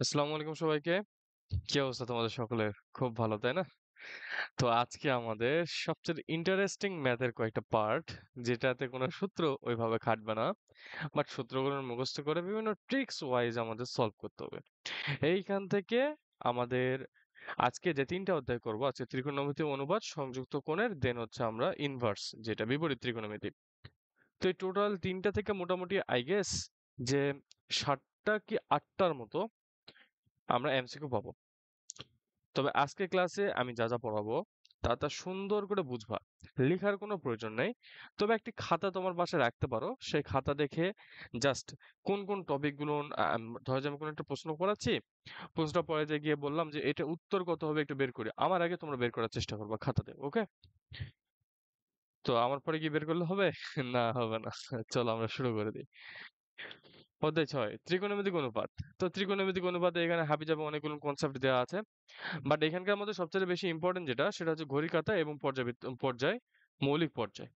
আসসালামু আলাইকুম সবাইকে। কি অবস্থা তোমাদের সকলের? খুব ভালো, তাই না? তো আজকে আমাদের সবচেয়ে ইন্টারেস্টিং ম্যাথের কয়েকটা পার্ট, যেটাতে কোনো সূত্র ওইভাবে খাটবে না, বাট সূত্রগুলো মুখস্থ করে বিভিন্ন ট্রিক্স ওয়াইজ আমাদের সলভ করতে হবে। এইখান থেকে আমাদের আজকে যে তিনটা অধ্যায় করব, আজকে ত্রিকোণমিতি অনুপাত, সংযুক্ত কোণের, দেন হচ্ছে আমরা ইনভার্স, যেটা বিপরীত ত্রিকোণমিতি। তো এই টোটাল তিনটা থেকে মোটামুটি আই গেস যে 7টা কি 8টার মতো আমরা এমসিকিউ পাবো। তবে আজকে ক্লাসে আমি যা যা পড়াবো তা সুন্দর করে বুঝবা। লেখার কোনো প্রয়োজন নেই। তবে একটি খাতা তোমার বাসায় রাখতে পারো। সেই খাতা দেখে জাস্ট কোন কোন টপিক গুলো ধরো যে আমি কোনো একটা প্রশ্ন পড়াচ্ছি, প্রশ্নটা পড়ে যে গিয়ে বললাম যে এটা উত্তর কত হবে একটু বের করি, আমার আগে তোমরা বের করার চেষ্টা করবা খাতাতে। ওকে? তো আমার পরে কি বের করলে হবে? না, হবে না। চলো আমরা শুরু করে দিই। অধ্যায় 6, ত্রিকোণমিতিক অনুপাত। তো ত্রিকোণমিতিক অনুপাতে এখানে হাবিজাবি অনেকগুলো কনসেপ্ট দেওয়া আছে, বাট এখানকার মধ্যে সবচেয়ে বেশি ইম্পর্টেন্ট যেটা, সেটা হচ্ছে ঘড়ির কাঁটা এবং পর্যায়, মৌলিক পর্যায়।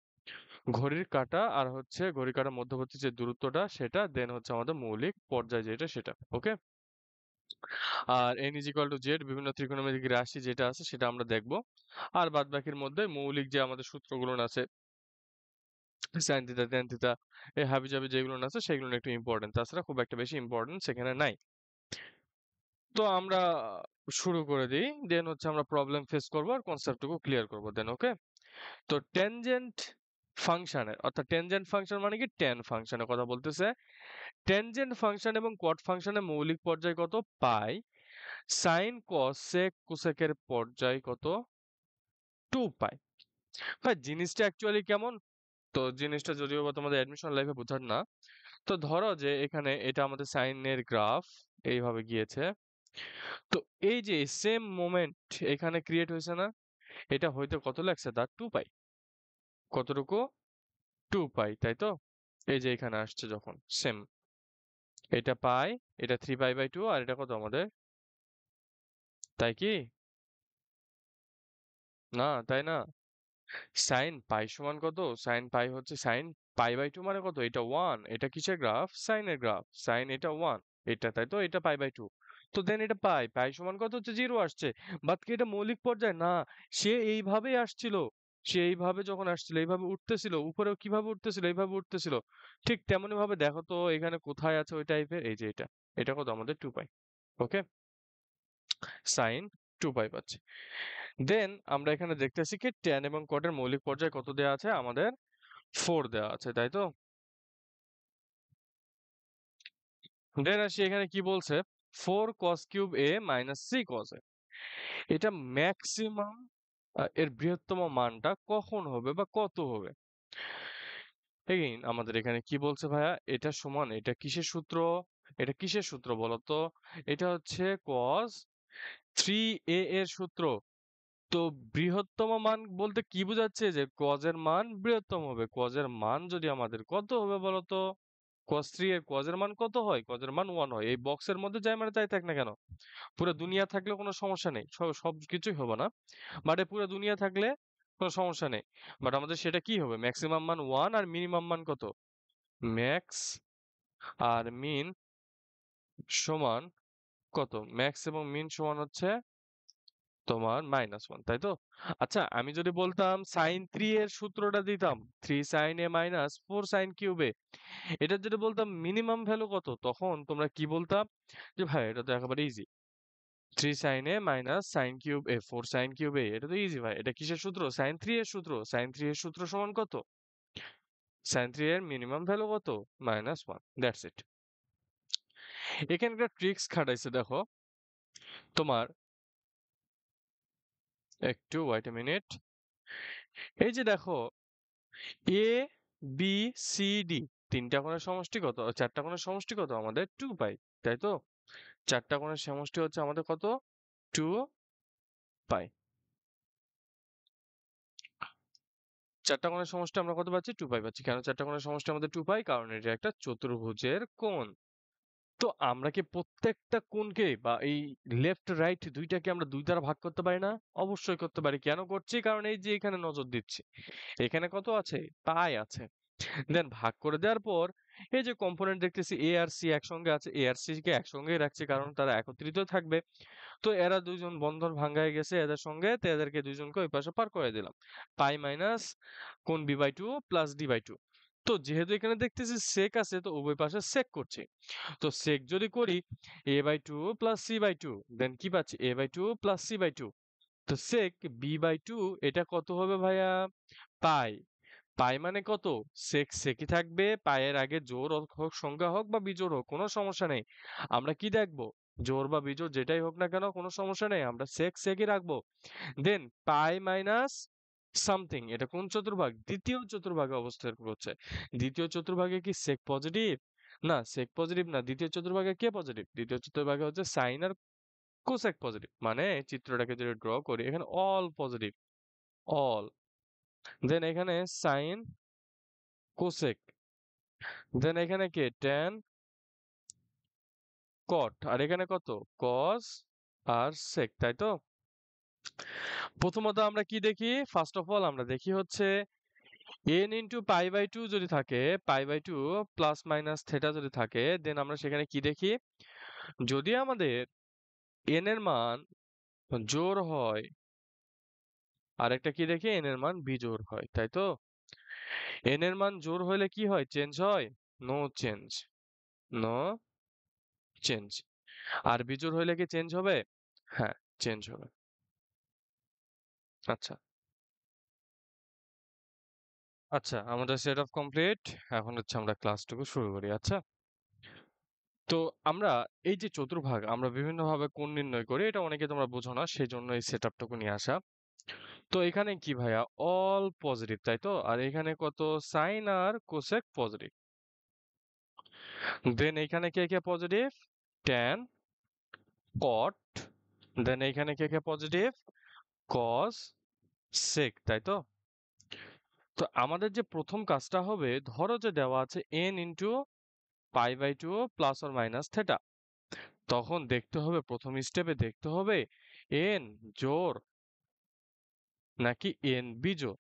ঘড়ির কাঁটা আর হচ্ছে ঘড়ির কাঁটার মধ্যবর্তী যে দূরত্বটা সেটা, দেন হচ্ছে আমাদের মৌলিক পর্যায় যেটা সেটা। ওকে? আর n is equal to Z, বিভিন্ন ত্রিকোণমিতিক রাশি যেটা আছে সেটা আমরা দেখবো। আর বাদ বাকির মধ্যে মৌলিক যে আমাদের সূত্রগুলো আছে, সাইন থিটা, ট্যান থিটা, এই হাবিজাবি যেগুলো আছে সেগুলো একটু ইম্পর্টেন্ট, তাছাড়া খুব একটা বেশি ইম্পর্টেন্ট সেখানে নাই। তো আমরা শুরু করে দিই, দেন হচ্ছে আমরা প্রবলেম ফেস করবো আর কনসেপ্টটুকু ক্লিয়ার করবো, দেন ওকে? তো ট্যানজেন্ট ফাংশনের, অর্থাৎ ট্যানজেন্ট ফাংশন মানে কি, ট্যান ফাংশনের কথা বলতেছে। ট্যানজেন্ট ফাংশন এবং কট ফাংশনের মৌলিক পর্যায় কত? পাই। সাইন কস সেক কোসেকের পর্যায় কত? 2 পাই। ভাই জিনিসটা অ্যাকচুয়ালি কেমন? তো জিনিসটা যদিও বা তোমাদের অ্যাডমিশন লাইফে বোঝার না, তো ধরো যে এখানে এটা আমাদের সাইনের গ্রাফ এইভাবে গিয়েছে। তো এই যে সেম মোমেন্ট এখানে ক্রিয়েট হয়েছে না, এটা হইতে কত লাগছে? তার 2 পাই। কতটুকু? 2 পাই, তাই তো? এই যে এখানে আসছে যখন সেম, এটা পাই, এটা 3 পাই বাই 2, আর এটা কত আমাদের? তাই কি? না, তাই না? সাইন পাই সমান কত? সাইন পাই হচ্ছে সাইন পাই বাই 2 মানে কত? এটা 1। এটা কিসের গ্রাফ? সাইনের গ্রাফ। সাইন এটা 1, এটা, তাই তো? এটা পাই বাই 2। তো দেন এটা পাই পাই সমান কত হচ্ছে? 0 আসছে। বাট কি এটা মৌলিক পর্যায় না? সে এইভাবেই আসছিল। সে এইভাবে যখন আসছিল এইভাবে উঠতেছিল, উপরেও কিভাবে উঠতেছিল? এইভাবে উঠতেছিল। ঠিক তেমনি ভাবে দেখো তো এখানে কোথায় আছে ওই টাইপের, এই যে এটা। এটা কত আমাদের? 2 পাই। ওকে? সাইন 2 পাই পাচ্ছি। দেন আমরা এখানে দেখতেছি কি ট্যান এবং কটের মৌলিক পর্যায় কত দেওয়া আছে আমাদের? 4 দেওয়া আছে, তাই তো? দেন আসি এখানে কি বলছে, 4 cos³ a minus 3 cos a। এটা ম্যাক্সিমাম, এর বৃহত্তম মানটা কখন হবে বা কত হবে? এগেইন আমাদের এখানে কি বলছে ভাইয়া, এটা সমান, এটা কিসের সূত্র? এটা কিসের সূত্র বলতো? এটা হচ্ছে cos 3a এর সূত্র। তো বৃহত্তম মান বলতে কি বোঝাচ্ছে? যে cos এর মান বৃহত্তম হবে। cos এর মান যদি আমাদের কত হবে বলতো? cos 3 এর cos এর মান কত হয়? cos এর মান 1 হয়। এই বক্সের মধ্যে যাই মানে তাই থাক না কেন, পুরো দুনিয়া থাকলেও কোনো সমস্যা নেই, সবকিছুই হবে না, বাট পুরো দুনিয়া থাকলে কোনো সমস্যা নেই। বাট আমাদের সেটা কি হবে? ম্যাক্সিমাম মান 1 আর মিনিমাম মান কত? ম্যাক্স আর মিন সমান কত? ম্যাক্স এবং মিন সমান হচ্ছে তোমার -1, তাই তো? আচ্ছা, আমি যদি বলতাম sin 3 এর সূত্রটা দিতাম, 3 sin a মাইনাস 4 sin³ এটা যদি বলতাম মিনিমাম ভ্যালু কত, তখন তোমরা কি বলতাম? যে ভাই এটা তো একেবারে easy, 3 sin a minus sin³ 4 sin³ এটা তো ইজি ভাই। এটা কিসের সূত্র? sin 3 এর সূত্র। sin 3 এর সূত্র সমান কত? sin 3 এর মিনিমাম ভ্যালু কত? -1। That's it. এখানে একটা ট্রিক্স খাটাইছে দেখো তোমার, একটু ওয়েট এ মিনিট। এই যে দেখো, এ বি সি ডি, তিনটা কোণের সমষ্টি কত? চারটা কোণের সমষ্টি কত আমাদের? 2 পাই, তাই তো? চারটা কোণের সমষ্টি হচ্ছে আমাদের কত? 2 পাই। চারটা কোণের সমষ্টি আমরা কত পাচ্ছি? 2 পাই পাচ্ছি। কেন চারটা কোণের সমষ্টি আমাদের 2 পাই? কারণ এটা একটা চতুর্ভুজের কোণ। তো আমরা কি প্রত্যেকটা কোণকে বা এই লেফট রাইট দুইটাকে আমরা দুই দ্বারা ভাগ করতে পারি না? অবশ্যই করতে পারি। কেন করছি? কারণ এই যে এখানে নজর দিচ্ছি, এখানে কত আছে? পাই আছে। দেন ভাগ করে দেওয়ার পর এই যে কম্পোনেন্ট দেখতেছি এ আর সি একসঙ্গে আছে, এ আর সি কে একসঙ্গেই রাখছি কারণ তারা একত্রিত থাকবে। তো এরা দুইজন বন্ধন ভাঙ্গায় গেছে এদের সঙ্গে, তো এদেরকে দুইজনকে ওই পাশে পার করে দিলাম। পাই মাইনাস কোণ B by two plus D by two. তো যেহেতু এখানে দেখতেছি সেক আছে, তো উভয় পাশে সেক করছি। তো সেক যদি করি A by two plus C by two, then কি পাচ্ছি A by two plus C by two. তো সেক বি বাই টু এটা কত হবে ভাইয়া? পাই। পাই মানে কত? সেক সেকই থাকবে, পায়ের আগে জোড় হোক সংখ্যা হোক বা বিজোড় হোক কোনো সমস্যা নেই। আমরা কি দেখবো? জোড় বা বিজোড় যেটাই হোক না কেন কোনো সমস্যা নেই, আমরা সেক সেকই রাখবো। দেন পাই মাইনাস সামথিং, এটা কোন চতুর্ভাগ? দ্বিতীয় চতুর্ভাগে অবস্থান করছে। দ্বিতীয় চতুর্ভাগে কি সেক পজিটিভ? না, সেক পজিটিভ না। দ্বিতীয় চতুর্ভাগে কে পজিটিভ? দ্বিতীয় চতুর্ভাগে হচ্ছে সাইন আর কোসেক পজিটিভ। মানে চিত্রটাকে যদি ড্র করি এখানে অল পজিটিভ, অল। দেন এখানে সাইন কোসেক, দেন এখানে কে ট্যান কট, আর এখানে কত কস আর সেক, তাই তো? প্রথমত আমরা কি দেখি? ফার্স্ট অফ অল আমরা দেখি হচ্ছে n into pi by two যদি থাকে, pi by two plus minus theta যদি থাকে, দেন আমরা সেখানে কি দেখি? যদি আমাদের n এর মান জোড় হয়, আর একটা কি দেখি n এর মান বিজোড় হয়, তাই তো? n এর মান জোড় হলে কি হয়? চেঞ্জ হয়? No change, no change. আর বিজোড় হইলে কি চেঞ্জ হবে? হ্যাঁ, চেঞ্জ হবে। আচ্ছা, আচ্ছা, আমাদের সেট আপ কমপ্লিট। এখন হচ্ছে আমরা ক্লাসটুকু শুরু করি। আচ্ছা, তো আমরা এই যে চতুর্ভাগ আমরা বিভিন্নভাবে কোণ নির্ণয় করি, এটা অনেকে তোমরা বোঝো না, সেই জন্য এই সেট আপটুকু নিয়ে আসা। তো এখানে কি ভাইয়া অল পজিটিভ, তাই তো? আর এখানে কত সাইন আর কোসেক পজিটিভ। দেন এখানে কে কে পজিটিভ? ট্যান, কট। দেন এখানে কে কে পজিটিভ? কস, সেক, তাই তো? তো আমাদের যে প্রথম কাজটা হবে, ধরো যে দেওয়া আছে n into pi by two plus or minus theta. তখন দেখতে হবে, প্রথম স্টেপে দেখতে হবে n জোড় নাকি n বিজোড়।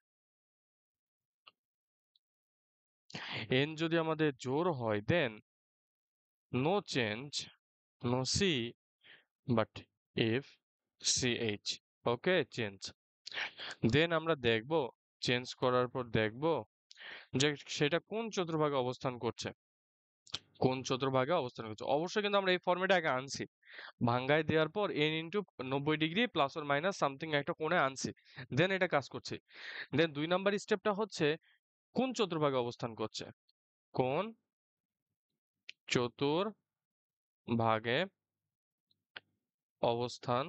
n যদি আমাদের জোড় হয় then no change, no C, but if ch, okay change. Then আমরা দেখব, চেঞ্জ করার পর দেখব যে সেটা কোন চতুর্ভাগে অবস্থান করছে, কোন চতুর্ভাগে অবস্থান করছে। অবশ্যই কিন্তু আমরা এই ফর্মেটে আগে আনছি, ভাঙ্গায় দেওয়ার পর n into 90 degree plus or minus something একটা কোণে আনছি, দেন এটা কাজ করছি। দেন 2 নাম্বার স্টেপটা হচ্ছে কোন চতুর্ভাগে অবস্থান করছে, কোন চতুর্ভাগে অবস্থান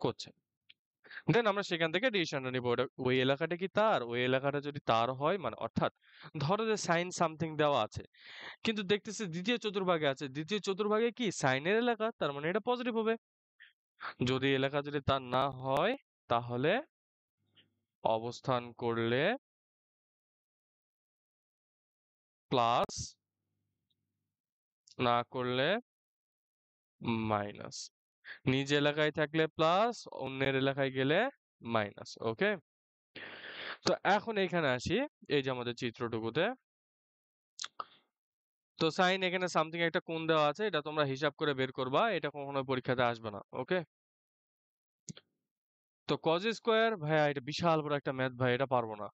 করছে। দেন আমরা সেখান থেকে ডিসিশনটা নিব, ওটা ওই এলাকাটা কি তার, ওই এলাকাটা যদি তার হয় মানে অর্থাৎ ধরো যে সাইন সামথিং দেওয়া আছে, কিন্তু দেখতেছি দ্বিতীয় চতুর্ভাগে আছে, দ্বিতীয় চতুর্ভাগে কি সাইনের এলাকা, তার মানে এটা পজিটিভ হবে। যদি এলাকা যদি তার না হয় তাহলে অবস্থান করলে প্লাস, না করলে মাইনাস। নিজ এলাকায় থাকলে প্লাস, অন্যের এলাকায় গেলে মাইনাস। ওকে, তো এখন এখানে আসি, এই যে আমাদের চিত্রটুকুতে। তো সাইন এখানে সামথিং একটা কোণ দেওয়া আছে, এটা তোমরা হিসাব করে বের করবা, এটা কখনো পরীক্ষাতে আসবে না। ওকে, তো কজ স্কোয়ার ভাইয়া এটা বিশাল বড় একটা ম্যাথ ভাই, এটা পারবো না,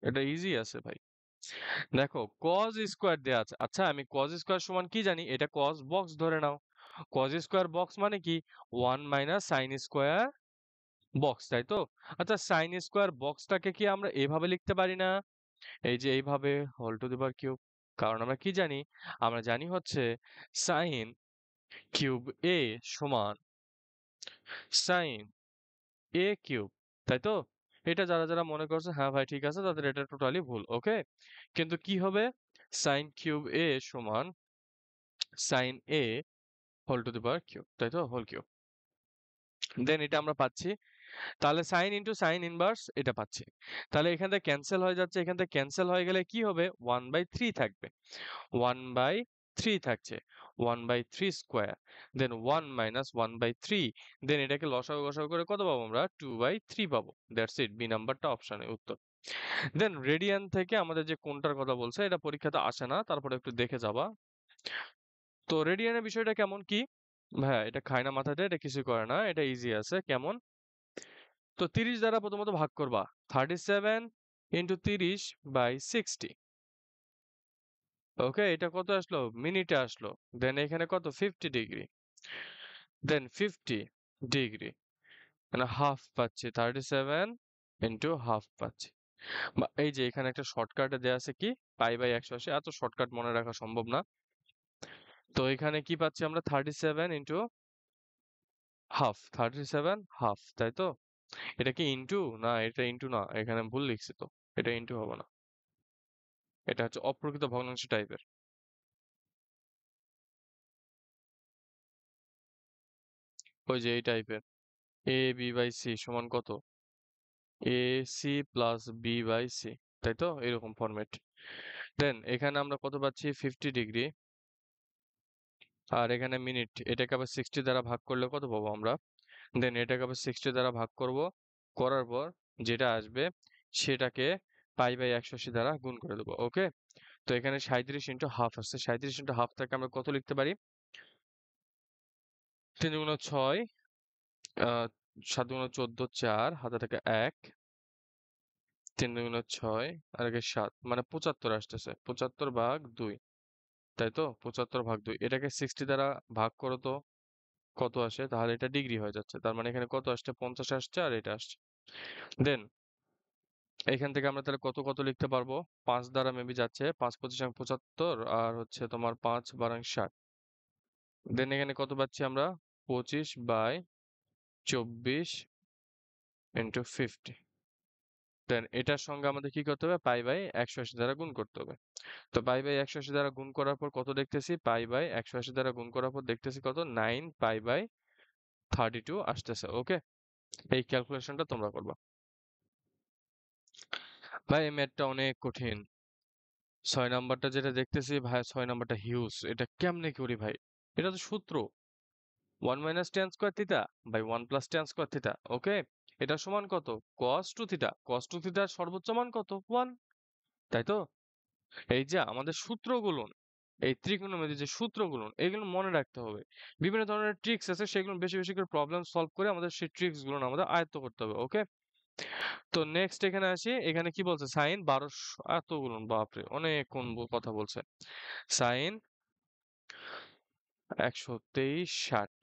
এটা ইজি আছে ভাই। দেখো কজ স্কোয়ার দেওয়া আছে, আচ্ছা আমি কজ স্কোয়ার সমান কি জানি, এটা কজ বক্স ধরে নাও। কজ স্কোয়ার বক্স মানে কি? 1 - সাইন স্কোয়ার বক্স, তাই তো? আচ্ছা সাইন স্কোয়ার বক্সটাকে কি আমরা এভাবে লিখতে পারি না? এই যে এইভাবে whole to the power cube. কারণ আমরা কি জানি? আমরা জানি হচ্ছে সাইন কিউব এ সমান সাইন এ কিউব, তাই তো? এটা যারা যারা মনে করছে হ্যাঁ ভাই ঠিক আছে, তাদের এটা টোটালি ভুল। ওকে, কিন্তু কি হবে? সাইন কিউব এ সমান sine A whole to the power cube, তাই তো? Whole cube. দেন এটা আমরা পাচ্ছি, তাহলে সাইন ইনটু সাইন ইনভার্স এটা পাচ্ছি। তাহলে এখান থেকে ক্যান্সেল হয়ে যাচ্ছে, এখান থেকে ক্যান্সেল হয়ে গেলে কি হবে? 1/3 থাকবে, 1/3 থাকছে, 1/3 স্কোয়ার, দেন 1 - 1/3, দেন এটাকে লসাগু গসাগু করে কত পাবো আমরা? 2/3 পাবো। দ্যাটস ইট, বি নাম্বারটা অপশনের উত্তর। দেন রেডিয়ান থেকে আমাদের যে কোনটার কথা বলছে এটা পরীক্ষাতে আসে না, তারপরে একটু দেখে যাবা। তো রেডিয়ানের বিষয়টা কেমন কি? হ্যাঁ, এটা খায় না মাথাতে, এটা কিছুই করে না, এটা ইজি আছে। কেমন? তো 30 দ্বারা প্রথমত ভাগ করবা, 37 ইন্টু 30/60। ওকে, এটা কত আসলো? মিনিটে আসলো। দেন এখানে কত? 50 ডিগ্রি। দেন 50 ডিগ্রি মানে হাফ পাচ্ছি, 37 ইন্টু হাফ পাচ্ছি। বা এই যে এখানে একটা শর্টকাটে দেয়া আছে কি, পাই/180। এত শর্টকাট মনে রাখা সম্ভব না। তো এখানে কি পাচ্ছি আমরা? 37 ইন্টু হাফ, 37 হাফ, তাই তো? এটা কি ইন্টু? না, এটা ইন্টু না, এখানে ভুল লিখছি তো। এটা ইন্টু হবে না, এটা হচ্ছে অপ্রকৃত ভগ্নাংশ টাইপের। ওই যে এই টাইপের, এ বি বাই সি সমান কত? A C plus B by C, তাই তো? এরকম ফরম্যাট। দেন এখানে আমরা কত পাচ্ছি? 50 ডিগ্রি। আর এখানে মিনিট, এটাকে আবার 60 দ্বারা ভাগ করলে কত পাবো আমরা? দেন এটাকে আবার 60 দ্বারা ভাগ করব, করার পর যেটা আসবে সেটাকে পাই/180 দ্বারা গুণ করে দেবো। ওকে, তো এখানে 37 ইন্টু হাফ আসছে, 37 ইন্টু হাফ থেকে আমরা কত লিখতে পারি? 3 × 6, 7 × 14, 4, হাতে থাকে 1, 3 × 6 আর একে 7, মানে 75 আসতেছে, 75/2, তাই তো? 75/2, এটাকে 60 দ্বারা ভাগ করো তো কত আসে, তাহলে এটা ডিগ্রি হয়ে যাচ্ছে। তার মানে এখানে কত আসছে? 50 আসছে, আর এটা আসছে। দেন এখান থেকে আমরা তাহলে কত কত লিখতে পারবো? 5 দ্বারা মেবি যাচ্ছে, 5×5 = 75, আর হচ্ছে তোমার 5×12 = 60। দেন এখানে কত পাচ্ছি আমরা? 25/24 ইন্টু 50। দেন এটার সঙ্গে আমাদের কি করতে হবে? পাই/180 দ্বারা গুণ করতে হবে। তো পাই/180 দ্বারা গুণ করার পর কত দেখতেছি? পাই/180 দ্বারা গুণ করার পর দেখতেছি কত? 9 পাই/32 আসতেছে। ওকে, এই ক্যালকুলেশনটা তোমরা করবা। ভাই এই ম্যাথটা অনেক কঠিন। 6 নাম্বারটা যেটা দেখতেছি ভাই, 6 নাম্বারটা হিউজ। এটা কেমনে করি ভাই? এটা তো সূত্র 1 - tan square theta by 1 + tan square theta. Okay, এটা সমান কত? cos 2 theta. cos 2 থিটার সর্বোচ্চ মান কত? 1, তাই তো? এই যে আমাদের সূত্রগুলো, এই ত্রিকোণমিতির যে সূত্রগুলো, এগুলো মনে রাখতে হবে। বিভিন্ন ধরনের ট্রিক্স আছে, সেগুলো বেশি বেশি করে প্রবলেম সলভ করে আমাদের সেই ট্রিক্স গুলো আমাদের আয়ত্ত করতে হবে। ওকে, তো নেক্সট এখানে আসি। এখানে কি বলছে? সাইন 1200, এতগুলো, বাপরে অনেক কোন কথা বলছে। সাইন 123/60।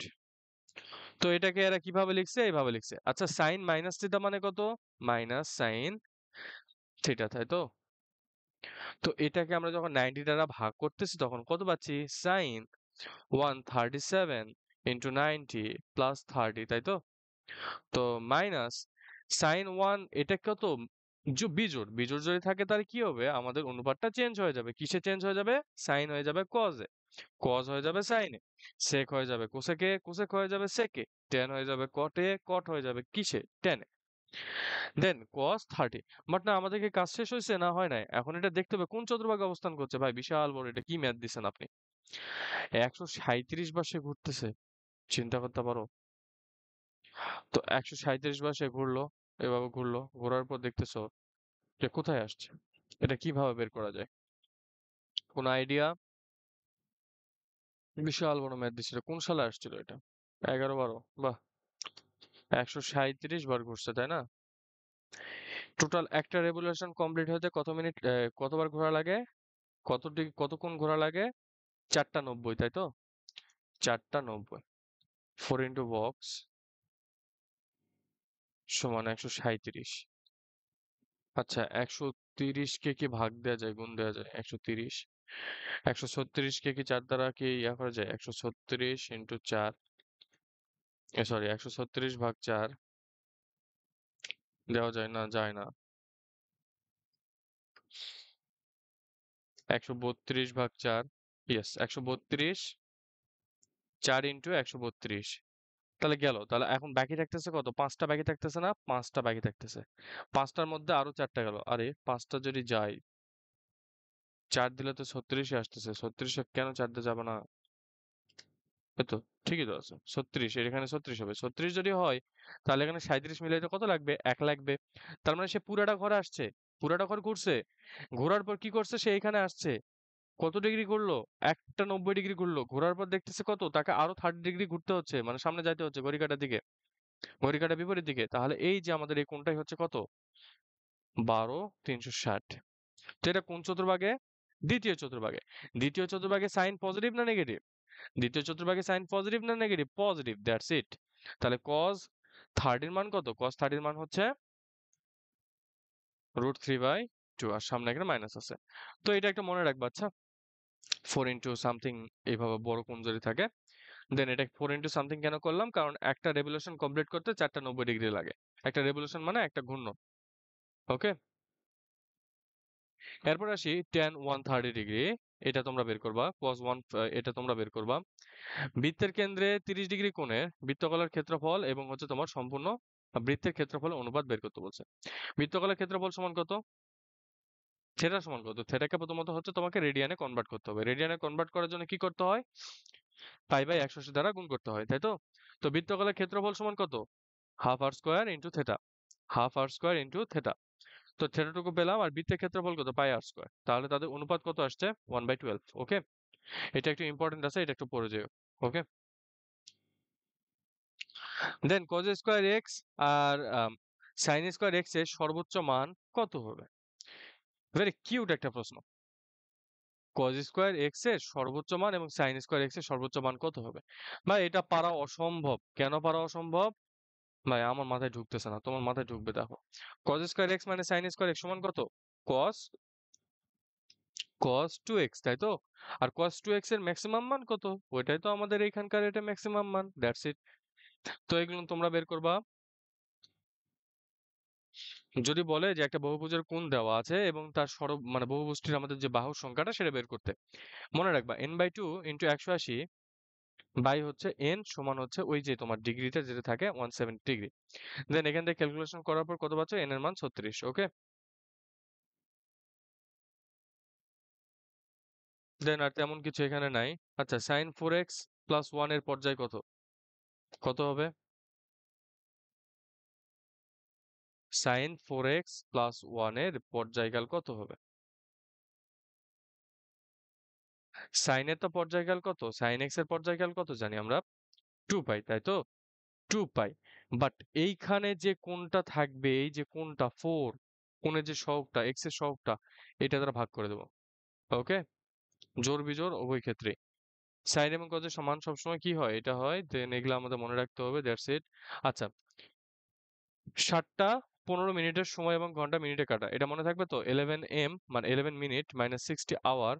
তো এটাকে এরা কিভাবে লিখছে? এইভাবে লিখছে। আচ্ছা, সাইন মাইনাস থিটা মানে কত? মাইনাস সাইন থিটা, তাই তো? তো এটাকে আমরা যখন 90 দ্বারা ভাগ করতেছি তখন কত পাচ্ছি? সাইন 137 ইন্টু 90 প্লাস 30, তাই তো? তো মাইনাস সাইন 1, এটা কত? বিজোড়, বিজোড় যদি থাকে তাহলে কি হবে? আমাদের অনুপাতটা চেঞ্জ হয়ে যাবে। কিসে চেঞ্জ হয়ে যাবে? সাইন হয়ে যাবে কজে, কজ হয়ে যাবে সাইনে, সেক হয়ে যাবে কোসেকে, কোসেক হয়ে যাবে সেকে, ট্যান হয়ে যাবে কটে, কট হয়ে যাবে কিসে? ট্যানে। দেন cos 30। বাট না, আমাদের কি কাজ শেষ হয়েছে? না, হয় নাই। এখন এটা দেখতে হবে কোন চতুর্ভাগে অবস্থান করছে। ভাই বিশাল বড়, এটা কি ম্যাথ দিছেন আপনি? 137 বার সে ঘুরতেছে, চিন্তা করতে পারো? তো 137 বার সে ঘুরলো, এভাবে ঘুরলো, ঘোরার পর দেখতেছো যে কোথায় আসছে। এটা কিভাবে বের করা যায়? কোন আইডিয়া? বিশাল বড় ম্যাথ দিছিল, কোন সালে আসছিল এটা? 11-12, বাহ। 137 বার ঘুরছে, তাই না? টোটাল একটা রেভলিউশন কমপ্লিট হতে কত মিনিট, কতবার ঘোরা লাগে? কতক্ষণ ঘোরা লাগে? 4টা 90, তাই তো? 4টা 90, 4 ইন্টু বক্স সমান 137। আচ্ছা, 130 কে কি ভাগ দেওয়া যায়, গুণ দেওয়া যায়? 130, 136 কে কি 4 দ্বারা কি ইয়া করা যায়? 136 ইন্টু 4, সরি, 136/4 দেওয়া যায় না, যায় না। 132/4, ইয়েস, 132, 4 ইন্টু 132, তাহলে গেল। তাহলে এখন বাকি থাকতেছে কত? 5টা বাকি থাকতেছে না? 5টা বাকি থাকতেছে। 5টার মধ্যে আরো 4টা গেল। আরে 5টা যদি যায়, 4 দিলে তো 36 আসতেছে। 36 কেন 4 দিয়ে যাবে না? এই তো, ঠিকই তো আছে। 36, এর এখানে 36 হবে। 36 যদি হয় তাহলে এখানে 37 মিলাইতে কত লাগবে? 1 লাগবে। তার মানে সে পুরাটা ঘরে আসছে। পুরাটা ঘর ঘুরছে, ঘোরার পর কি করছে, সে এখানে আসছে, কত ডিগ্রি ঘুরলো, একটা 90 ডিগ্রি ঘুরলো, ঘোরার পর দেখতেছে কত, তাকে আরো 30 ডিগ্রি ঘুরতে হচ্ছে, মানে সামনে যাইতে হচ্ছে ঘড়ি কাঁটার দিকে, ঘড়ি কাঁটার বিপরীত দিকে। তাহলে এই যে আমাদের এই কোণটাই হচ্ছে কত, 12 360। তো এটা কোন চতুর্ভাগে, দ্বিতীয় চতুর্ভাগে। দ্বিতীয় চতুর্ভাগে সাইন পজিটিভ না নেগেটিভ, দ্বিতীয় চতুর্ভাগে সাইন পজিটিভ না নেগেটিভ, পজিটিভ, দ্যাটস ইট। তাহলে cos 30 এর মান কত, cos 30 এর মান হচ্ছে √3/2, আর সামনে একটা মাইনাস আছে। তো এটা একটা মনে রাখবা, আচ্ছা। 4 into something, এইভাবে বড় কোণ যদি থাকে, দেন এটা 4 into something কেন করলাম, কারণ একটা রেভলিউশন কমপ্লিট করতে 4টা 90 ডিগ্রি লাগে। একটা রেভলিউশন মানে একটা ঘূর্ণন। ওকে, এরপর আসি tan 130 ডিগ্রি, এটা তোমরা বের করবা, cos 1 এটা তোমরা বের করবা। বৃত্তের কেন্দ্রে 30 ডিগ্রি কোণে বৃত্তকলার ক্ষেত্রফল এবং হচ্ছে তোমার সম্পূর্ণ বৃত্তের ক্ষেত্রফলের অনুপাত বের করতে বলছে। বৃত্তকলার ক্ষেত্রফল সমান কত, থেটা সমান কত, থেটাকে প্রথমত হচ্ছে তোমাকে রেডিয়ানে কনভার্ট করতে হবে। রেডিয়ানে কনভার্ট করার জন্য কি করতে হয়, পাই/180 দ্বারা গুণ করতে হয়, তাই তো। তো বৃত্তকলার ক্ষেত্রফল সমান কত, হাফ আর স্কোয়ার ইন্টু থেটা, হাফ আর স্কোয়ার ইন্টু থেটা। তো থেটাটুকু পেলাম, আর বৃত্তের ক্ষেত্রফল কত, পাই আর স্কোয়ার। তাহলে তাদের অনুপাত কত আসছে, 1/12। ওকে, এটা একটু ইম্পর্টেন্ট আছে, এটা একটু পড়ে যেও। ওকে, দেন cos স্কোয়ার এক্স আর সাইন স্কোয়ার এক্স এর সর্বোচ্চ মান কত হবে। ভেরি কিউট একটা প্রশ্ন। cos স্কোয়ার এক্স এর সর্বোচ্চ মান এবং সাইন স্কোয়ার এক্স এর সর্বোচ্চ মান কত হবে। ভাই এটা পারা অসম্ভব, কেন পারা অসম্ভব, ভাই আমার মাথায় ঢুকতেছে না, তোমার মাথায় ঢুকবে দেখো। cos স্কোয়ার এক্স মানে সাইন স্কোয়ার এক্স সমান কত, cos cos 2x, তাই তো। আর cos 2x এর ম্যাক্সিমাম মান কত, ওইটাই তো আমাদের এইখানকার এটা ম্যাক্সিমাম মান, দ্যাটস ইট। তো এগুলো তোমরা বের করবা। যদি বলে যে একটা বহুভুজের কোণ দেওয়া আছে এবং তার মানে বহুভুজটির আমাদের যে বাহুর সংখ্যাটা সেটা বের করতে, মনে রাখবা n/2 ইন্টু 180 বাই হচ্ছে n সমান হচ্ছে ওই যে তোমার ডিগ্রিতে যেটা থাকে 170 ডিগ্রি। দেন এখান থেকে ক্যালকুলেশন করার পর কত পাচ্ছ, n এর মান 36। ওকে, দেন আর তেমন কিছু এখানে নাই। আচ্ছা, সাইন 4x প্লাস 1 এর পর্যায় কত, কত হবে, সাইন 4x প্লাস 1 এর পর্যায়কাল কত হবে। সাইনের তো পর্যায়কাল কত, সাইন x এর পর্যায়কাল কত জানি আমরা, 2 পাই, তাই তো, 2 পাই। বাট এইখানে যে কোণটা থাকবে, এই যে কোণটা 4, কোণের যে সহগটা, x এর সহগটা, এটা দ্বারা ভাগ করে দেবো। ওকে, জোড় বিজোড় উভয় ক্ষেত্রে সাইন এবং কজের সমান সবসময় কি হয়, এটা হয়। দেন এগুলো আমাদের মনে রাখতে হবে, দ্যাটস ইট। আচ্ছা, 7টা 15 মিনিটের সময় এবং ঘন্টা মিনিটে কাটা, এটা মনে থাকবে তো। 11 m মানে 11 মিনিট মাইনাস 60 আওয়ার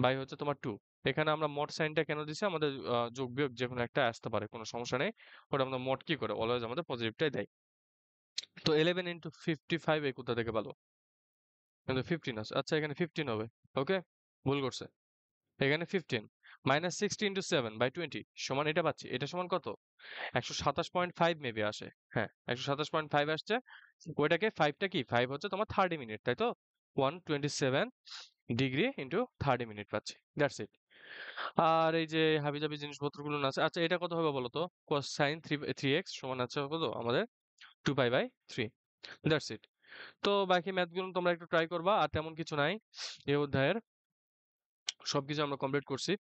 বাই হচ্ছে তোমার 2। এখানে আমরা মড সাইনটা কেন দিছি, আমাদের যোগ বিয়োগ যে কোনো একটা আসতে পারে, কোনো সমস্যা নেই। ওটা আমরা মড কি করে, অলওয়েজ আমাদের পজিটিভটাই দেয়। তো 11 × 55 এই কোথা থেকে পেলো, কিন্তু 15 আছে, আচ্ছা এখানে 15 হবে। ওকে, ভুল করছে, এখানে 15 মাইনাস 60 × 7/20 সমান এটা পাচ্ছি, এটা সমান কত, 127.5 মেবি আসে। হ্যাঁ, 127.5 আসছে। ওইটাকে 5টা কি, 5 হচ্ছে তোমার 30 মিনিট, তাই তো। 127 ডিগ্রি ইন্টু 30 মিনিট পাচ্ছি, দ্যাটস ইট। আর এই যে হাবিজাবি জিনিসপত্রগুলো আছে, আচ্ছা এটা কত হবে বলো তো, cos sin 3x সমান আছে কত আমাদের, 2π/3, দ্যাটস ইট। তো বাকি ম্যাথগুলো তোমরা একটু ট্রাই করবা, আর তেমন কিছু নাই এই অধ্যায়ের, সবকিছু আমরা কমপ্লিট করছি।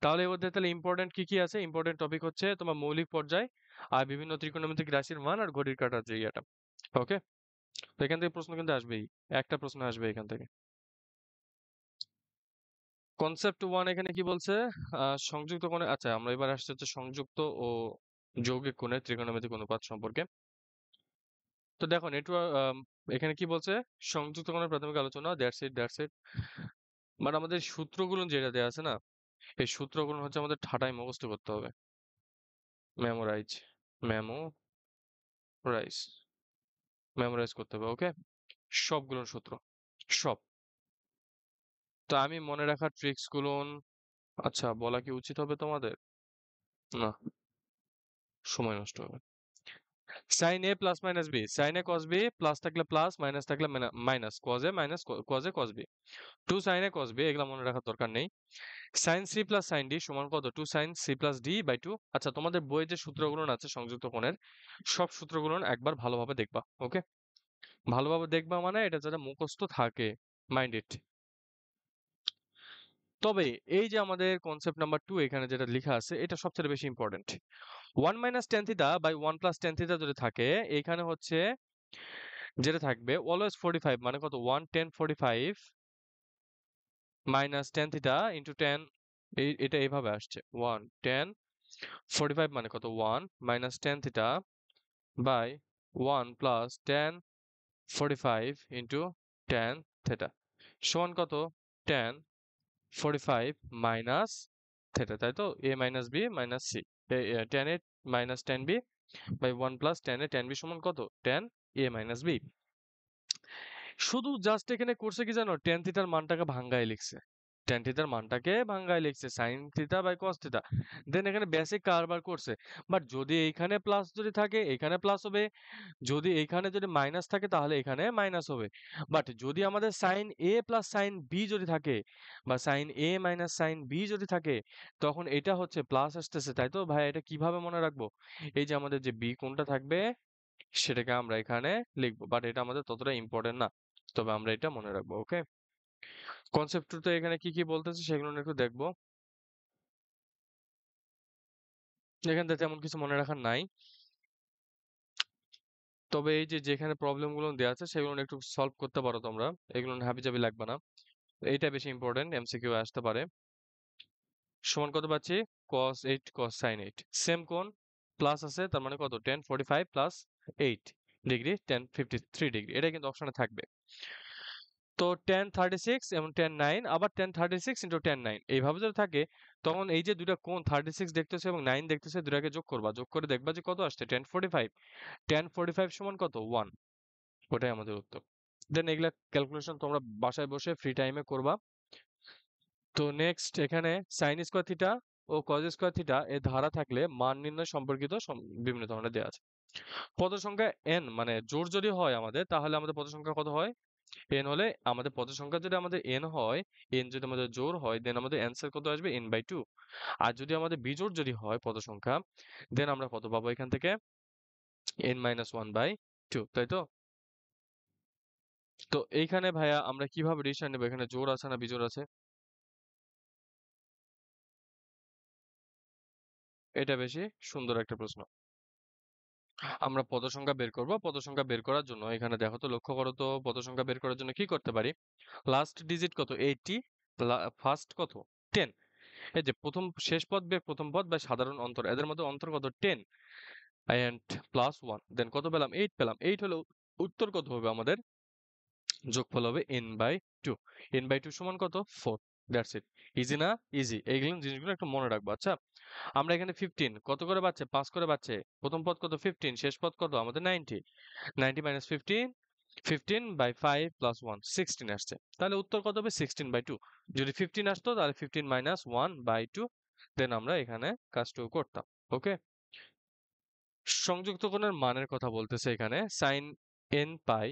তাহলে এই অধ্যায়ে তাহলে ইম্পর্টেন্ট কি কি আছে, ইম্পর্টেন্ট টপিক হচ্ছে তোমার মৌলিক পর্যায়, আর বিভিন্ন ত্রিকোণমিতিক রাশির মান, আর ঘড়ির কাঁটার যে ইয়েটা। ওকে, তো এখান থেকে প্রশ্ন কিন্তু আসবেই, একটা প্রশ্ন আসবে এখান থেকে। কনসেপ্ট 1 এখানে কি বলছে, সংযুক্ত কোণে, আচ্ছা আমরা এবার আসছে হচ্ছে সংযুক্ত ও যৌগিক কোণের ত্রিকোণমিতিক অনুপাত সম্পর্কে। তো দেখো নেটওয়ার্ক, এখানে কি বলছে, সংযুক্ত কোণের প্রাথমিক আলোচনা, that's it, that's it. But আমাদের সূত্রগুলো যেটা দেওয়া আছে না, এই সূত্রগুলো হচ্ছে আমাদের ঠাটাই মুখস্থ করতে হবে। মেমোরাইজ, মেমোরাইজ, মেমোরাইজ করতে হবে। ওকে, সবগুলো সূত্র, সব। তো আমি মনে রাখার ট্রিক্স গুলো, আচ্ছা বলা কি উচিত হবে তোমাদের, না, সময় নষ্ট হবে। Sine A plus minus B, sine A cos B, plus থাকলে প্লাস, মাইনাস থাকলে minus, cos A minus cos A cos B, two sine A cos B, এগুলা মনে রাখার দরকার নেই। Sine C plus sine D সমান কত, two sine C plus D by two. আচ্ছা, তোমাদের বইয়ে যে সূত্রগুলো আছে সংযুক্ত কোণের, সব সূত্রগুলো একবার ভালোভাবে দেখবা। ওকে, ভালোভাবে দেখবা মানে এটা যাতে মুখস্থ থাকে, মাইন্ড ইট। তবে এই যে আমাদের কনসেপ্ট নাম্বার 2 এখানে যেটা লেখা আছে এটা সবচেয়ে বেশি important. 1 minus tan theta by 1 plus tan theta যদি থাকে এখানে হচ্ছে যেটা থাকবে অলওয়েজ 45 মানে কত 1 tan 45 minus tan theta into tan, এটা এইভাবে আসছে 1 tan 45 মানে কত 1 minus tan theta by 1 plus tan 45 into tan theta সমান কত tan 45 মাইনাস থিটা, তাই তো a minus b minus c, tan a minus tan b by 1 plus tan a tan b সমান কত tan a মাইনাস b। শুধু just এখানে করছে কি জানো, টেন থিটার মানটাকে ভাঙ্গায় লিখছে, টেন থিটার মানটাকে ভাঙ্গায় লিখছে sine theta by cos theta, then এখানে বেসিক কারবার করছে। বাট যদি এইখানে প্লাস যদি থাকে এখানে প্লাস হবে, যদি এইখানে যদি মাইনাস থাকে তাহলে এখানে মাইনাস হবে। বাট যদি আমাদের sign A plus sign B যদি থাকে বা সাইন এ মাইনাস সাইন বি যদি থাকে তখন এটা হচ্ছে প্লাস আসতেছে, তাই তো ভাই এটা কিভাবে মনে রাখবো? এই যে আমাদের যে বি কোনটা থাকবে সেটাকে আমরা এখানে লিখবো, বাট এটা আমাদের ততটা ইম্পর্টেন্ট না, তবে আমরা এটা মনে রাখবো। ওকে, কনসেপ্ট তো এখানে কি কি বলতেছে সেগুলো নিয়ে একটু দেখবো। এখান থেকে তেমন কিছু মনে রাখার নাই, তবে এই যে যেখানে প্রবলেম গুলো দেওয়া আছে সেগুলো নিয়ে একটু সলভ করতে পারো তোমরা, এগুলো হাবি জাবি লাগবে না, এইটা বেশি ইম্পর্টেন্ট, এমসিকিউ আসতে পারে। সমান কত পাচ্ছি cos 8 cos sin 8, সেম কোণ প্লাস আছে তার মানে কত tan 45 plus 8 degree tan 53 degree, এটা কিন্তু অপশনে থাকবে। তো tan 36 এবং tan 9 আবার tan 36 ইন্টু tan 9 এইভাবে যদি থাকে তখন এই যে দুইটা কোণ 36 দেখতেছে এবং 9 দেখতেছে দুটাকে যোগ করবা, যোগ করে দেখবা যে কত আসছে tan 45, tan 45 সমান কত 1, ওটাই আমাদের উত্তর। দেন এগুলা ক্যালকুলেশন তোমরা বাসায় বসে ফ্রি টাইমে করবা। তো নেক্সট এখানে sin স্কয়ার থিটা ও cos স্কয়ার থিটা এর ধারা থাকলে মান নির্ণয় সম্পর্কিত বিভিন্ন ধরনের দেওয়া আছে। পদ সংখ্যা n মানে জোড় যদি হয় আমাদের তাহলে আমাদের পদ সংখ্যা কত হয়, n হলে আমাদের পদ সংখ্যা যদি আমাদের n হয়, n যদি আমাদের জোড় হয় দেন আমাদের অ্যান্সার কত আসবে n/2। আর যদি আমাদের বিজোড় যদি হয় পদ সংখ্যা দেন আমরা কত পাবো এখান থেকে n-1/2, তাই তো? তো এইখানে ভাইয়া আমরা কিভাবে ডিসিশন নেব, এখানে জোড় আছে না বিজোড় আছে? এটা বেশি সুন্দর একটা প্রশ্ন। আমরা পদ সংখ্যা বের করব, পদ সংখ্যা বের করার জন্য এখানে দেখো তো, লক্ষ্য করো তো পদ সংখ্যা বের করার জন্য কি করতে পারি। লাস্ট ডিজিট কত 80, ফার্স্ট কত 10, এই যে প্রথম শেষ পদ বিয়োগ প্রথম পদ বা সাধারণ অন্তর এদের মধ্যে অন্তর কত 10 এন্ড প্লাস 1, দেন কত পেলাম 8 পেলাম, 8 হলো উত্তর কত হবে আমাদের, যোগফল হবে n/2, n/2 সমান কত 4, দ্যাটস ইট। ইজি না? ইজি, এইগুলো জিনিসগুলো একটু মনে রাখবো। আচ্ছা, আমরা এখানে 15 কত করে বাড়ছে 5 করে বাড়ছে, প্রথম পদ কত 15, শেষ পদ কত আমাদের 90, 90 মাইনাস 15, 15 বাই 5 প্লাস 1 16 আসছে, তাহলে উত্তর কত হবে 16/2। যদি 15 আসতো তাহলে 15 মাইনাস 1/2, দেন আমরা এখানে কাজটুকু করতাম। ওকে, সংযুক্ত কোণের মানের কথা বলতেছে এখানে sin n পাই,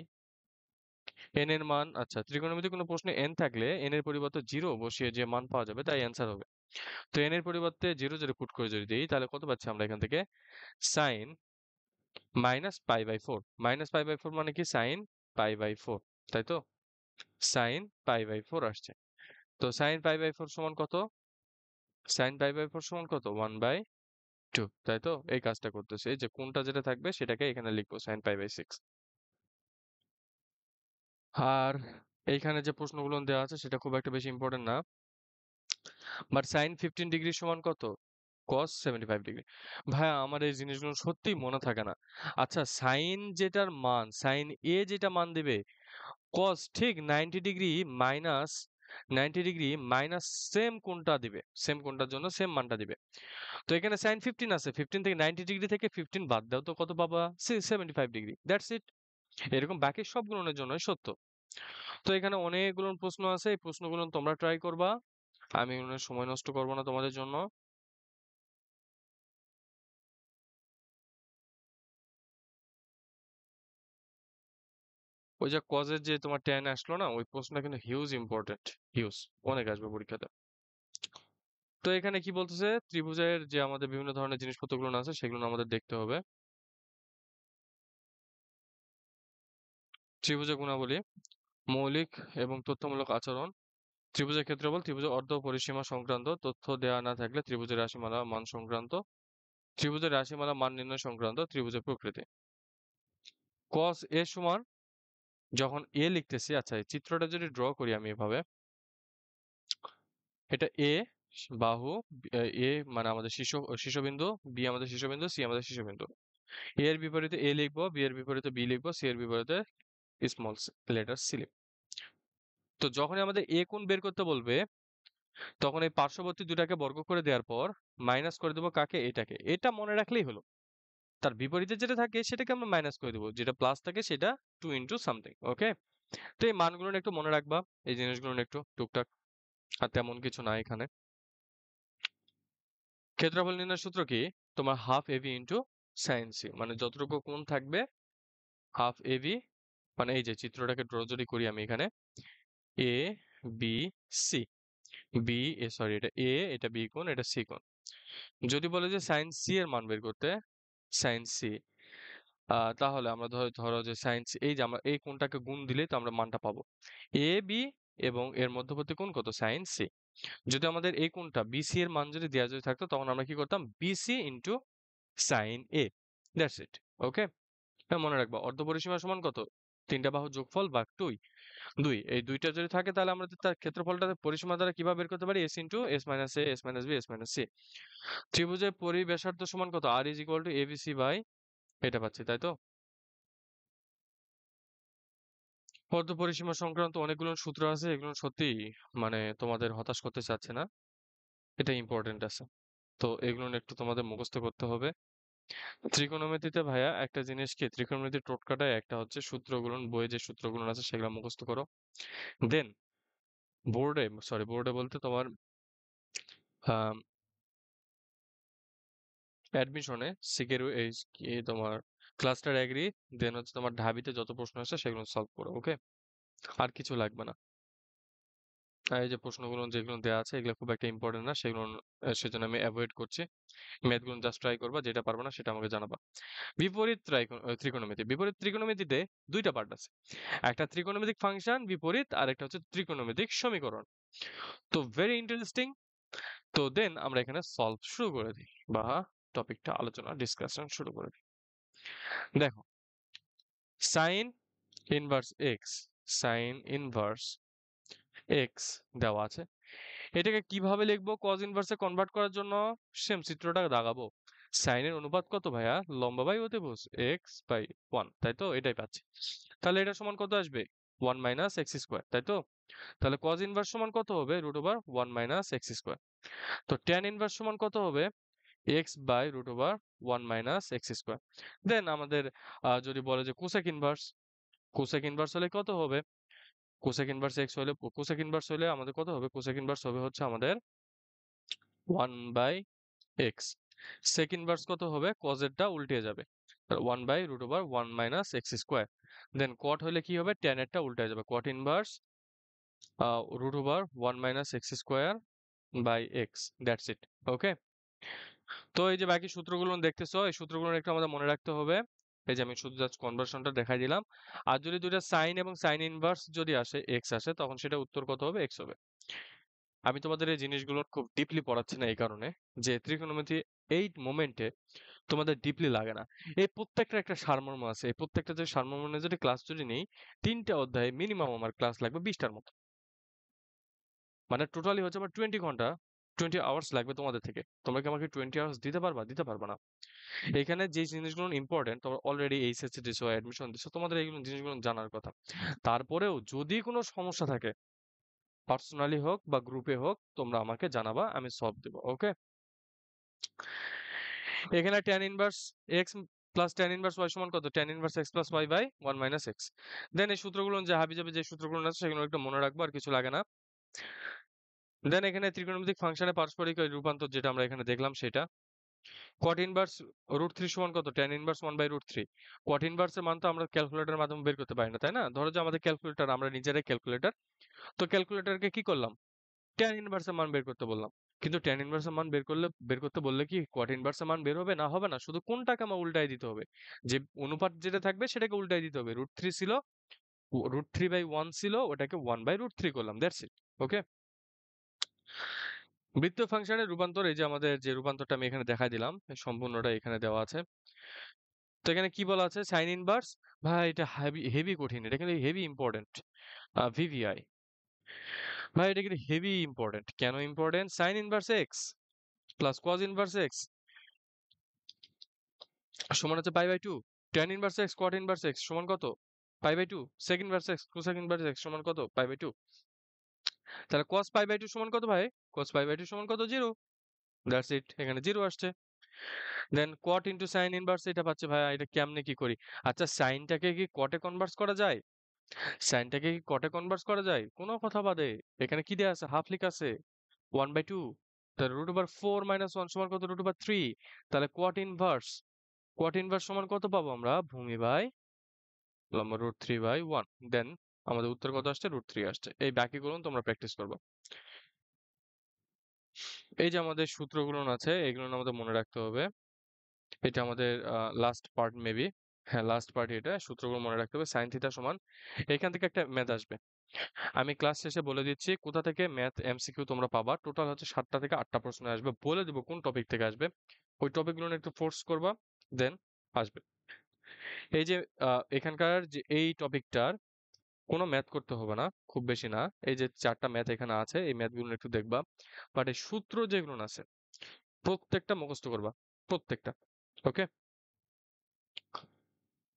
n এর মান, আচ্ছা ত্রিকোণমিতিক কোনো প্রশ্নে n থাকলে n এর পরিবর্তে 0 বসিয়ে যে মান পাওয়া যাবে তাই অ্যান্সার হবে। তো n এর পরিবর্তে 0 যদি পুট করে যদি দিই তাহলে কত পাচ্ছি আমরা এখান থেকে sin -π/4, -π/4 মানে কি sin π/4, তাই তো? sin π/4 আসছে। তো sin π/4 সমান কত, sin π/4 সমান কত 1/2, তাই তো? এই কাজটা করতেছে, এই যে কোনটা যেটা থাকবে সেটাকে এখানে লিখবো sin π/6। আর এইখানে যে প্রশ্নগুলো দেওয়া আছে সেটা খুব একটা বেশি ইম্পর্টেন্ট না, বাট sin 15 ডিগ্রি সমান কত cos 75 ডিগ্রি। ভাইয়া আমার এই জিনিসগুলো সত্যিই মনে থাকে না। আচ্ছা, সাইন যেটার মান সাইন এ যেটা মান দেবে cos ঠিক 90 degree minus 90 degree minus same কোণটা দিবে, সেম কোণটার জন্য সেম মানটা দিবে। তো এখানে sin 15 আছে, 15 থেকে 90 ডিগ্রি থেকে 15 বাদ দাও তো কত পাবা 75 ডিগ্রি, দ্যাটস ইট। এরকম বাকি সবগুলোর জন্যই সত্য। তো এখানে অনেকগুলো প্রশ্ন আছে, এই প্রশ্নগুলো তোমরা ট্রাই করবা, আমি মনে হয় সময় নষ্ট করবো না তোমাদের জন্য। ওই যে কজের যে তোমার ট্যান আসলো না ওই প্রশ্নটা কিন্তু হিউজ ইম্পর্টেন্ট, হিউজ, অনেক আসবে পরীক্ষাতে। তো এখানে কি বলতেছে ত্রিভুজের যে আমাদের বিভিন্ন ধরনের জিনিসপত্রগুলো আছে সেগুলো আমাদের দেখতে হবে। ত্রিভুজের গুণাবলী, মৌলিক এবং তথ্যমূলক আচরণ, ত্রিভুজের ক্ষেত্রফল, ত্রিভুজের অর্ধ পরিসীমা সংক্রান্ত তথ্য দেওয়া না থাকলে ত্রিভুজের রাশিমালা মান সংক্রান্ত, ত্রিভুজের রাশিমালা মান নির্ণয় সংক্রান্ত, ত্রিভুজের প্রকৃতি। cos a সমান, যখন a লিখতেছি, আচ্ছা এই চিত্রটা যদি ড্র করি আমি এভাবে, এটা a বাহু, a মানে আমাদের শীর্ষবিন্দু, b আমাদের শীর্ষবিন্দু, c আমাদের শীর্ষবিন্দু। a এর বিপরীতে a লিখবো, b এর বিপরীতে b লিখবো, c এর বিপরীতে স্মল লেটার c লিখবো। তো যখনই আমাদের a কোণ বের করতে বলবে, তখন এই পার্শ্ববর্তী দুটাকে বর্গ করে দেওয়ার পর মাইনাস করে দেবো কাকে, এটাকে। এটা মনে রাখলেই হলো। তার বিপরীতে যেটা থাকে সেটাকে আমরা মাইনাস করে দেবো, যেটা প্লাস থাকে সেটা 2 ইন্টু সামথিং। ওকে, তো এই মানগুলো একটু মনে রাখবা, এই জিনিসগুলো একটু টুকটাক, আর তেমন কিছু না এখানে। ক্ষেত্রফল নির্ণয়ের সূত্র কি? তোমার half AB into sine C, মানে যতটুকু কোণ থাকবে হাফ এবি, মানে এই যে চিত্রটাকে ড্র যদি করি আমি এখানে, A B C, B A sorry এটা এ, এটা বি কোণ, এটা সি কোণ। যদি বলে যে সাইন সি এর মান বের করতে, সাইন সি, তাহলে আমরা ধরো যে সাইন সি, এই যে আমরা এই কোণটাকে গুণ দিলেই তো আমরা মানটা পাবো। এ বি এবং এর মধ্যবর্তী কোণ কত, সাইন সি। যদি আমাদের এই কোণটা বিসি এর মান যদি দেওয়া যদি থাকতো, তখন আমরা কি করতাম, BC into sine A, that's it. Okay, মনে রাখবা অর্ধপরিসীমা সমান কত, তিনটা বাহুর যোগফল ভাগ দুই, দুই, এই দুইটা যদি থাকে তাহলে আমরা তার ক্ষেত্রফলটা পরিসীমা দ্বারা কিভাবে বের করতে পারি, S into S minus A, S minus B, S minus C. ত্রিভুজের পরিব্যাসার্ধ সমান কত, R is equal to ABC by, এটা পাচ্ছি তাই তো। অর্ধপরিসীমা সংক্রান্ত অনেকগুলো সূত্র আছে, এগুলো সত্যি মানে তোমাদের হতাশ করতে চাচ্ছে না, এটা ইম্পর্টেন্ট আছে। তো এগুলো একটু তোমাদের মুখস্থ করতে হবে। ত্রিকোণমিতিতে ভাইয়া একটা জিনিস কি, ত্রিকোণমিতির টোটকাটায় একটা হচ্ছে সূত্রগুলো, বইয়ে যে সূত্রগুলো আছে সেগুলো মুখস্থ করো। দেন বোর্ডে বলতে তোমার অ্যাডমিশনে সিকের এই কি তোমার ক্লাস্টার এগ্রি, দেন হচ্ছে তোমার ঢাবিতে যত প্রশ্ন আছে সেগুলো সলভ করো। ওকে, আর কিছু লাগবে না। আর এই যে প্রশ্নগুলো যেগুলো দেওয়া আছে এগুলো খুব একটা ইম্পর্টেন্ট না, সেগুলো সেজন্য আমি অ্যাভয়েড করছি। ম্যাথগুলো জাস্ট ট্রাই করবা, যেটা পারবে না সেটা আমাকে জানাবা। ত্রিকোণমিতি, বিপরীত ত্রিকোণমিতিতে দুইটা পার্ট আছে, একটা ত্রিকোণমিতিক ফাংশন বিপরীত, আর একটা হচ্ছে ত্রিকোণমিতিক সমীকরণ। তো ভেরি ইন্টারেস্টিং। তো দেন আমরা এখানে সলভ শুরু করে দিই, বা টপিকটা আলোচনা ডিসকাশন শুরু করে দিই। দেখো, sign inverse x, sign inverse x দেওয়া আছে, এটাকে কিভাবে লিখবো কজ ইনভার্সে কনভার্ট করার জন্য, সেম চিত্রটা দাগাবো। সাইনের অনুপাত কত ভাইয়া, লম্বা বাই অতিভুজ, এক্স বাই ওয়ান, তাই তো, এটাই পাচ্ছি। তাহলে এটা সমান কত আসবে, ওয়ান মাইনাস এক্স স্কোয়ার, তাই তো। তাহলে কজ ইনভার্স সমান কত হবে, root over one minus X square. তো ট্যান ইনভার্স সমান কত হবে, X by root over one minus X square. Then আমাদের যদি বলে যে কোসেক ইনভার্স, কোসেক ইনভার্স হলে কত হবে, কোসেক ইনভার্স এক্স হলে, কোসেক ইনভার্স হলে আমাদের কত হবে, কোসেক ইনভার্স হবে হচ্ছে আমাদের one by X. Sec inverse কত হবে, কজেরটা উল্টে যাবে, one by root over one minus X square. Then cot হলে কি হবে, ট্যানেরটা উল্টে যাবে, cot inverse root over one minus X square by X, that's it. Okay, তো এই যে বাকি সূত্রগুলো দেখতেছো, এই সূত্রগুলো একটু আমাদের মনে রাখতে হবে। এই যে আমি শুধু জাস্ট কনভার্সনটা দেখাই দিলাম। আর যদি দুইটা সাইন এবং সাইন ইনভার্স যদি আসে, এক্স আসে, তখন সেটা উত্তর কত হবে, এক্স হবে। আমি তোমাদের এই জিনিসগুলো খুব ডিপলি পড়াচ্ছি না এই কারণে যে ত্রিকোণমিতি এই মোমেন্টে তোমাদের ডিপলি লাগে না। এই প্রত্যেকটা একটা সারমর্ম আছে, এই প্রত্যেকটা যদি সারমর্ম নিয়ে যদি ক্লাস যদি নেই, তিনটা অধ্যায়ে মিনিমাম আমার ক্লাস লাগবে 20টার মতো, মানে টোটালি হচ্ছে আমার 20 ঘন্টা, 20 আওয়ার্স লাগবে তোমাদের থেকে। তোমরা কি আমাকে 20 আওয়ার্স দিতে পারবা, দিতে পারবা না। এখানে যে জিনিসগুলো ইম্পর্টেন্ট, তোমরা অলরেডি এইচএসসি দিছো, অ্যাডমিশন দিছো, তোমাদের এইগুলো জিনিসগুলো জানার কথা। তারপরেও যদি কোনো সমস্যা থাকে, পার্সোনালি হোক বা গ্রুপে হোক, তোমরা আমাকে জানাবা, আমি সলভ দেবো। ওকে, এখানে tan inverse x plus tan inverse y সমান কত, tan inverse x plus y by one minus X. Then এই সূত্রগুলো যে হাবি যাবে, যে সূত্রগুলো আছে সেগুলো একটু মনে রাখবো, আর কিছু লাগে না। দেন এখানে ত্রিকোণমিতিক ফাংশনের পারস্পরিক এই রূপান্তর যেটা আমরা এখানে দেখলাম সেটা। কট ইনভার্স রুট থ্রি সমান কত, tan inverse one by root three. Cot ইনভার্সের মান তো আমরা ক্যালকুলেটরের মাধ্যমে বের করতে পারি না, তাই না। ধরো যে আমাদের ক্যালকুলেটর, আমরা নিজেরাই ক্যালকুলেটর, তো ক্যালকুলেটরকে কি করলাম, ট্যান ইনভার্সের মান বের করতে বললাম। কিন্তু ট্যান ইনভার্সের মান বের করতে বললে কি কট ইনভার্সের মান বের হবে, না হবে না, শুধু কোনটাকে আমার উল্টাই দিতে হবে, যে অনুপাত যেটা থাকবে সেটাকে উল্টাই দিতে হবে। রুট থ্রি ছিল √3/1 ছিল, ওটাকে 1/√3 করলাম, দ্যাটস ইট। ওকে, বৃত্তীয় ফাংশনের রূপান্তর, এই যে আমাদের যে রূপান্তরটা আমি এখানে দেখাই দিলাম, এই সম্পূর্ণটা এখানে দেওয়া আছে। তো এখানে কি বলা আছে, সাইন ইনভার্স। ভাই এটা হেভি হেভি কঠিন, এটা কিন্তু হেভি ইম্পর্টেন্ট। ভিভিআই, ভাই এটা কিন্তু হেভি ইম্পর্টেন্ট। কেন important? Sine inverse X plus cos inverse X সমান হচ্ছে পাই/2। Tan inverse X cot inverse X সমান কত? পাই/2। Sec inverse X cosec inverse X সমান কত? পাই/2। তাহলে cos পাই/2 সমান কত ভাই? cos পাই/2 সমান কত? 0। দ্যাটস ইট, এখানে 0 আসছে। দেন cot ইনটু সাইন ইনভার্স এটা পাচ্ছে। ভাই এটা কেমনে কি করি? আচ্ছা, সাইনটাকে কি কটে কনভার্স করা যায়? সাইনটাকে কি কটে কনভার্স করা যায়? কোনো কথা বাদে। এখানে কি দেয়া আছে? হাফ লিখা আছে 1/2। তাহলে √4 - 1 সমান কত? √3। তাহলে cot ইনভার্স সমান কত পাবো আমরা? ভূমি বাই লম্বা √3/1। দেন আমাদের উত্তর কত আসছে? √3 আসছে। এই বাকিগুলো তোমরা প্র্যাকটিস করবে। এই যে আমাদের সূত্রগুলো আছে, এগুলো আমাদের মনে রাখতে হবে। এটা আমাদের লাস্ট পার্ট মেবি। হ্যাঁ, লাস্ট পার্ট। এটা সূত্রগুলো মনে রাখতে হবে। সাইন থিটা সমান, এখান থেকে একটা ম্যাথ আসবে। আমি ক্লাস শেষে বলে দিচ্ছি কোথা থেকে ম্যাথ এমসিকিউ তোমরা পাবা। টোটাল হচ্ছে 7টা থেকে 8টা প্রশ্ন আসবে, বলে দিব কোন টপিক থেকে আসবে। ওই টপিকগুলো একটু ফোর্স করবা, দেন আসবে। এই যে এখানকার যে এই টপিকটার কোনো ম্যাথ করতে হবে না, খুব বেশি না। এই যে 4টা ম্যাথ এখানে আছে, এই ম্যাথগুলো একটু দেখবা। বাট এই সূত্র যেগুলো আছে প্রত্যেকটা মুখস্থ করবা, প্রত্যেকটা। ওকে,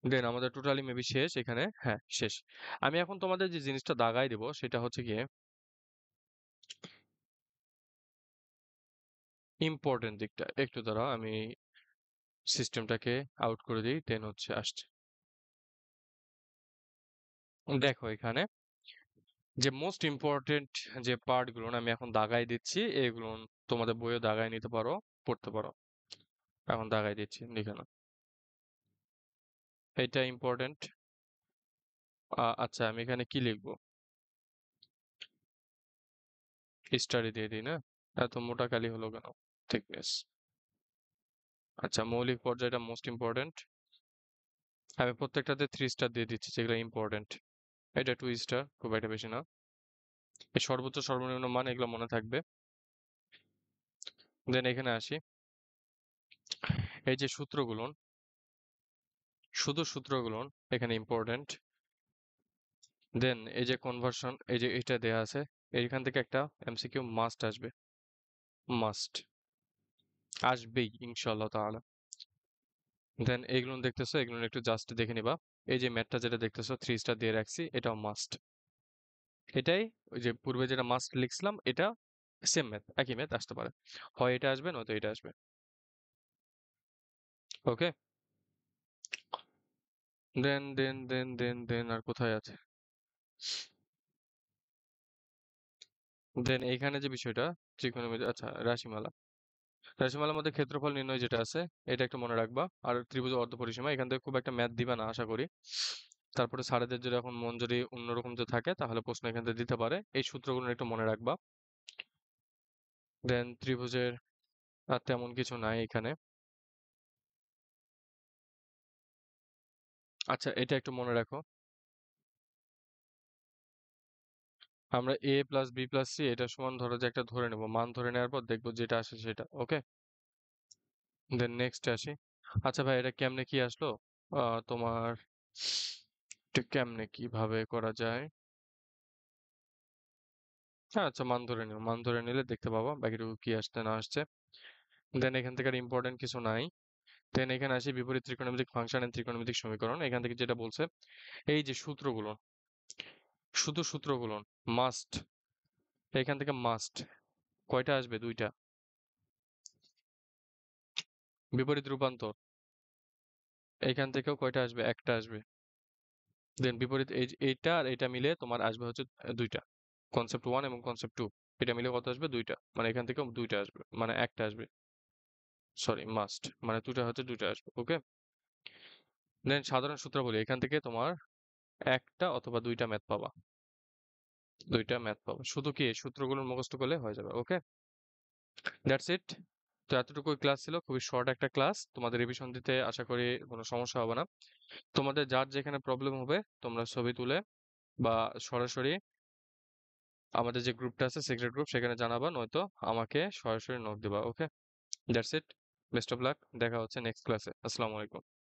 দেন আমাদের টোটালি মেবি শেষ এখানে। হ্যাঁ, শেষ। আমি এখন তোমাদের যে জিনিসটা দাগাই দেবো সেটা হচ্ছে গিয়ে ইম্পর্টেন্ট দিকটা। একটু দাঁড়াও, আমি সিস্টেমটাকে আউট করে দিই, দেন হচ্ছে আসছে। দেখো এখানে যে মোস্ট ইম্পর্টেন্ট যে পার্ট গুলো আমি এখন দাগাই দিচ্ছি, এগুলো তোমাদের বইয়ে দাগাই নিতে পারো, পড়তে পারো। এখন দাগাই দিচ্ছি, লিখে নাও। এটা ইম্পর্টেন্ট। আচ্ছা, আমি এখানে কি লিখবো? স্টাডি দিয়ে দিই না? এত মোটা কালি হলো কেন? থিকনেস। আচ্ছা, মৌলিক পর্যায়টা মোস্ট ইম্পর্টেন্ট। আমি প্রত্যেকটাতে 3 স্টার দিয়ে দিচ্ছি যেগুলো ইম্পর্টেন্ট। এটা 2 স্টার, খুব একটা বেশি না। এই সর্বোচ্চ সর্বনিম্ন মান এগুলো মনে থাকবে। দেন এখানে আসি, এই যে সূত্রগুলো, শুধু সূত্রগুলো এখানে ইম্পর্টেন্ট। দেন এই যে কনভার্সন, এই যে এটা দেয়া আছে, এইখান থেকে একটা এমসিকিউ মাস্ট আসবে, মাস্ট আসবেই ইনশাআল্লাহ তাআলা। দেন এইগুলো দেখতেছো, এগুলো একটু জাস্ট দেখে নিবা। এই যে ম্যাথটা যেটা দেখতেছো 3 স্টার দিয়ে রাখছি, এটাও মাস্ট। এটাই ওই যে পূর্বে যেটা মাস্ট লিখছিলাম, এটা সেম ম্যাথ, একই ম্যাথ আসতে পারে। হয় এটা আসবে, নয়তো এটা আসবে। ওকে, দেন আর কোথায় আছে? দেন এইখানে যে বিষয়টা ত্রিকোণমিতি, আচ্ছা রাশিমালা। রাশিমালার মধ্যে ক্ষেত্রফল নির্ণয় যেটা আছে, এটা একটু মনে রাখবা। আর ত্রিভুজ অর্ধপরিসীমা, এখান থেকে খুব একটা ম্যাথ দিবা না আশা করি। তারপরে স্যারেদের যদি এখন মন যদি অন্যরকম যে থাকে, তাহলে প্রশ্ন এখান থেকে দিতে পারে। এই সূত্রগুলো একটু মনে রাখবা। দেন ত্রিভুজের আর তেমন কিছু নাই এখানে। আচ্ছা, এটা একটু মনে রাখো। আমরা a plus B plus C এটা সমান ধরো যে একটা ধরে নেব, মান ধরে নেওয়ার পর দেখবো যেটা আসে সেটা। ওকে, দেন নেক্সট আসি। আচ্ছা ভাই, এটা কেমনে কি আসলো? তোমার এটা কেমনে কিভাবে করা যায়? হ্যাঁ, আচ্ছা, মান ধরে নিও, মান ধরে নিলে দেখতে পাবো বাকিটুকু কি আসছে না আসছে। দেন এখান থেকে আর ইম্পর্টেন্ট কিছু নাই। দেন এখানে আসি বিপরীত ত্রিকোণমিতিক ফাংশন এন্ড ত্রিকোণমিতিক সমীকরণ। এখান থেকে যেটা বলছে, এই যে সূত্রগুলো, শুধু সূত্রগুলো মাস্ট, এখান থেকে মাস্ট কয়টা আসবে? 2টা। বিপরীত রূপান্তর, এখান থেকেও কয়টা আসবে? একটা আসবে। দেন বিপরীত এইটা আর এটা মিলে তোমার আসবে হচ্ছে 2টা। কনসেপ্ট 1 এবং কনসেপ্ট 2 এটা মিলে কত আসবে? 2টা। মানে এখান থেকেও 2টা আসবে, মানে একটা আসবে। সরি, মাস্ট মানে 2টা হচ্ছে 2টা আসবে। ওকে, দেন সাধারণ সূত্র বলি, এখান থেকে তোমার একটা অথবা 2টা ম্যাথ পাবা, 2টা ম্যাথ পাবা। শুধু কি এই সূত্রগুলো মুখস্থ করলে হয়ে যাবে। ওকে, দ্যাটস ইট। তো এতটুকুই ক্লাস ছিল, খুবই শর্ট একটা ক্লাস। তোমাদের রিভিশন দিতে আশা করি কোনো সমস্যা হবে না। তোমাদের যার যেখানে প্রবলেম হবে তোমরা ছবি তুলে বা সরাসরি আমাদের যে গ্রুপটা আছে সিক্রেট গ্রুপ সেখানে জানাবা, নয়তো আমাকে সরাসরি নক দিবা। Okay, that's it. Best of luck, দেখা হচ্ছে নেক্সট ক্লাসে। আসসালামু আলাইকুম।